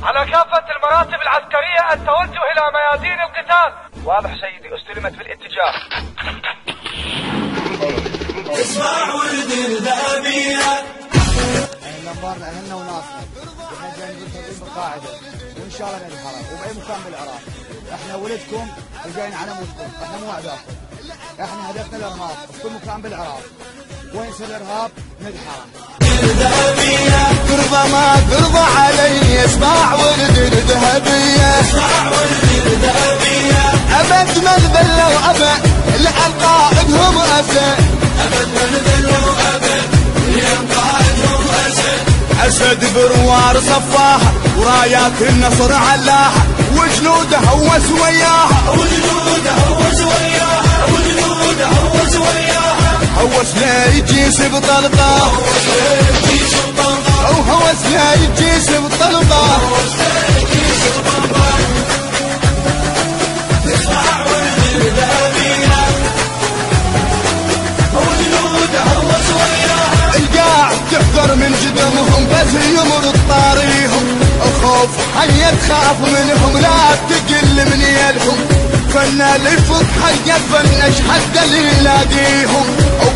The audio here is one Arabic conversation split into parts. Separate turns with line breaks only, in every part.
على كافة المراتب العسكرية التوجه إلى ميادين القتال. واضح سيدي، استلمت بالاتجاه.
اسمع ولد الذهبية.
نظرنا اهلنا وناسنا، واحنا جايين نلتزم بالقاعدة، وان شاء الله نلحق وبأي مكان بالعراق. احنا ولدكم وجايين على مودكم، احنا مو اعداءكم. احنا هدفنا الارهاب في كل مكان بالعراق. وين يصير الارهاب نلحق.
ترضى ما ترضى علي، اسمع ولد الذهبية. اسمع ولد الذهبية. ابد ما نذل وابد لان قائدهم اسد. ابد ما نذل وابد لان قائدهم اسد. اسد بروار صفاها ورايات النصر علاها، وجنوده هوس وياها. وجنوده هوس وياها. وجنوده هوس وياها. هوس لا يجيس بطلقه. وهوس لا يجيس بطلقه. اسمع ولد الذهبية. وجنوده هوس وياها. القاعد تحذر من جدمهم بس يمرض طاريهم. خوف حية تخاف منهم لا تقل من يدهم. فنا اللي يفض حية فنش حتى اللي يلاقيهم.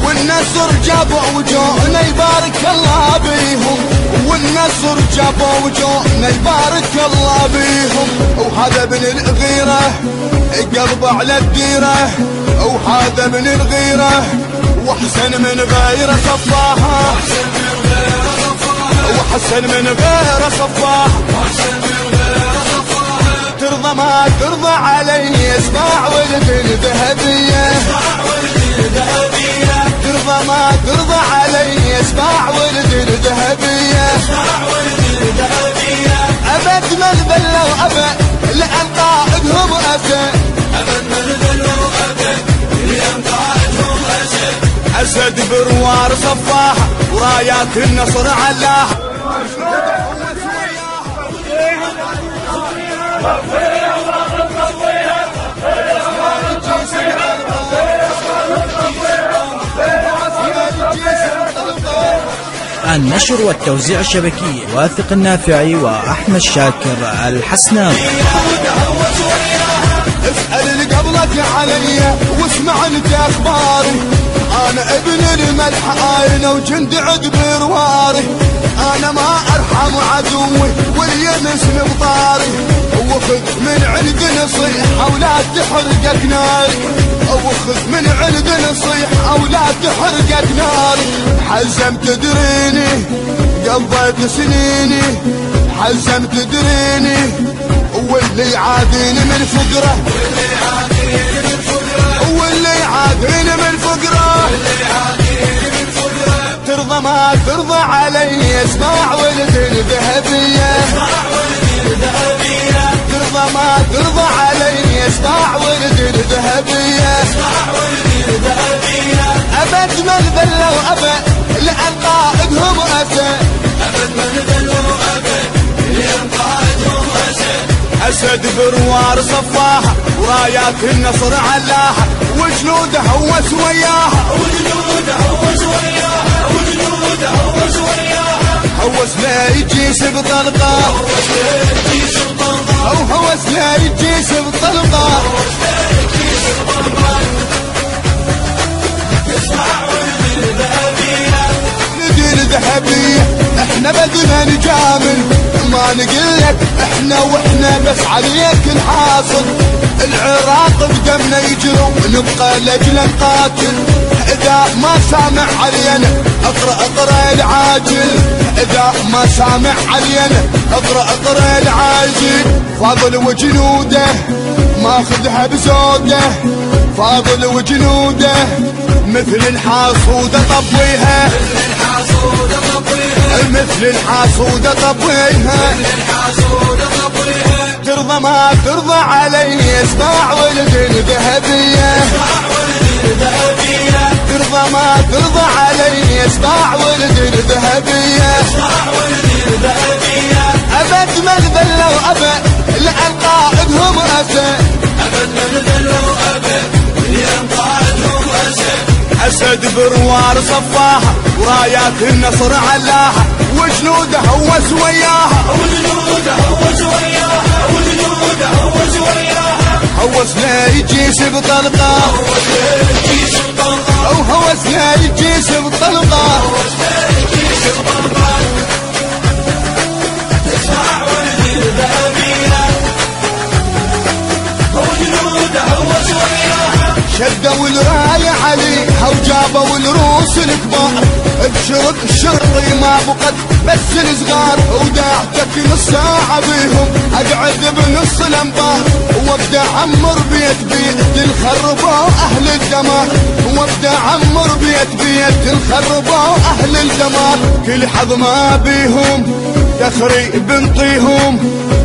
والنصر جابوا وجوهنا يبارك الله بيهم. والنصر جابوا وجوهنا يبارك الله بيهم. وهذا ابن الغيرة قلبه على الديرة. وهذا ابن الغيرة واحسن من غيره صفاها. وحسن من غيره صفاها. ترضى ما ترضى علي، اسمع ولد الذهبية. ترضى ما ترضى علي، اسمع ولد الذهبية. ابد ما نذل وابد لان قائدهم اسد. ابد ما نذل وابد لان قائدهم اسد. اسد بروار صفاها ورايات النصر علاها.
النشر والتوزيع الشبكي واثق النافعي وأحمد شاكر الحسناوي.
اسأل اللي قبلك علي واسمع انت اخباري. انا ابن الملح عاينه وجند عد برواري. انا ما ارحم عدوي واليمس مبطاري. وخذ من عند نصيحة ولا تحرقك ناري. وخذ من عند نصيحة ولا تحرقك ناري. حزم تدريني قضيت سنيني. حزم تدريني واللي يعاديني من فقره. واللي يعاديني من فقره. ترضى ما ترضى علي، اسمع ولد الذهبية. ترضى ما ترضى علي، اسمع ولد الذهبية. ابد ما نذل وابد لان قائدهم اسد. ابد ما نذل وابد لان قائدهم اسد. اسد بروار صفاها ورايات النصر علاها. وجنوده هوس وياها. وجنوده هوس وياها. وجنوده هوس وياها. هوس لا يجيس بطلقه. هوس لا يجيس بطلقه. او هوس لا يجيس بطلقه. ندير ذهبية احنا بدنا نجامل. ما نقلك احنا واحنا بس عليك الحاصل. العراق بدمنا يجري ونبقى لاجل نقاتل. اذا ما سامع علينا اقرا العاجل. اذا ما سامع علينا اقرا العاجل. فاضل وجنوده ماخذها بزوده. فاضل وجنوده مثل الحاصودة طبيها. مثل الحاصودة طبيها. ترضى ما ترضى علي، اسمع ولد الذهبية. ترضى ما ترضى علي، اسمع ولد الذهبية. ابد ما نذل وابد لان قائدهم اسد. ابد ما نذل وابد لان قائدهم اسد. اسد بروار صفاها ورايات النصر علاها وجنوده هوس وياها هوس لا يجيس بطلقه او هوس لا يجيس بطلقه شدوا الراية عليها وجابوا الروس الكبار بشرط الشرطي ما بقت بس الصغار وداعتك نص ساعة بيهم اقعد بنص الانبار وابدا عمر بيت الخربة اهل الدمار وابدا عمر بيت الخربة اهل الدمار كل حظ ما بيهم تخريب بنطيهم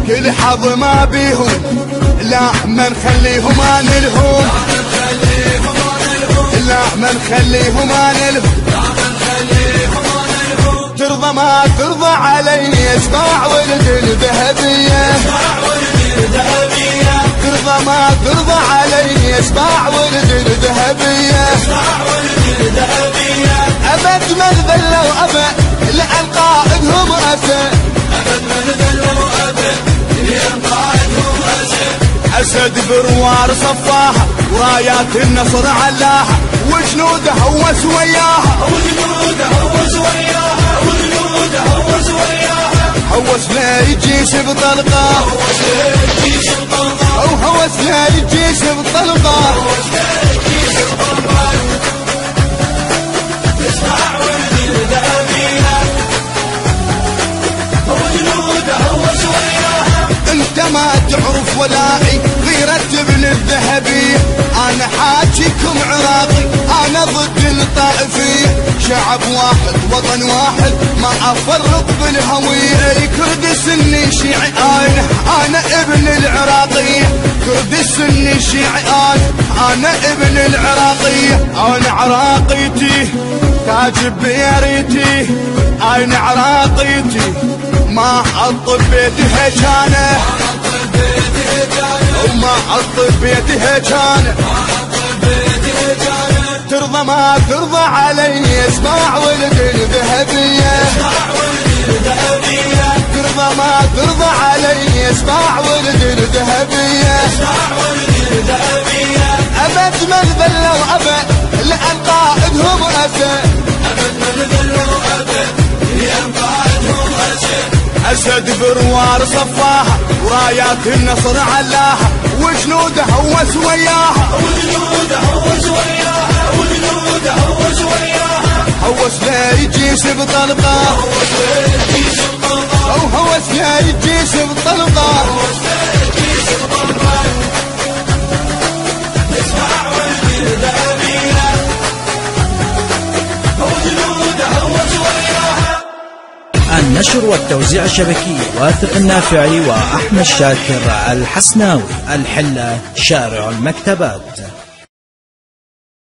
كل حظ ما بيهم لا ما نخليهم انلهم لا ما نخليهم انلهم ترضى ما ترضى علي اسمع ولد الذهبية ترضى ما ترضى علي اسمع ولد الذهبية ابد ما ذلوا ابد لان قائدهم اسد اسد بروار صفاها ورايات النصر علاها وجنوده هوس وياها هوس لا يجيس بطلقه او هوس لا يجيس بطلقه انت ما تعرف ولائي غيرة ابن الذهبية انا حاجيكم عراقي انا ضد الطائفية شعب واحد وطن واحد ما افرق بالهوية كرد سني شيعي انا ابن العراقية كرد سني شيعي انا ابن العراقية انا عراقيتي تاج بيريتي انا عراقيتي ما اطب بيتها كانه وما اطب بيتها كانه ترضى ما ترضى علي اسمع ولد الذهبية ترضى ما ترضى علي اسمع ولد الذهبية ابد ما ذلوا ابد لان قائدهم اسد اسد بروار صفاها ورايات النصر علاها وجنوده هوس وياها هوس لا يجيس بطلقه او هوس لا يجيس بطلقه
النشر والتوزيع الشبكي واثق النافعي وأحمد شاكر الحسناوي الحلة شارع المكتبات.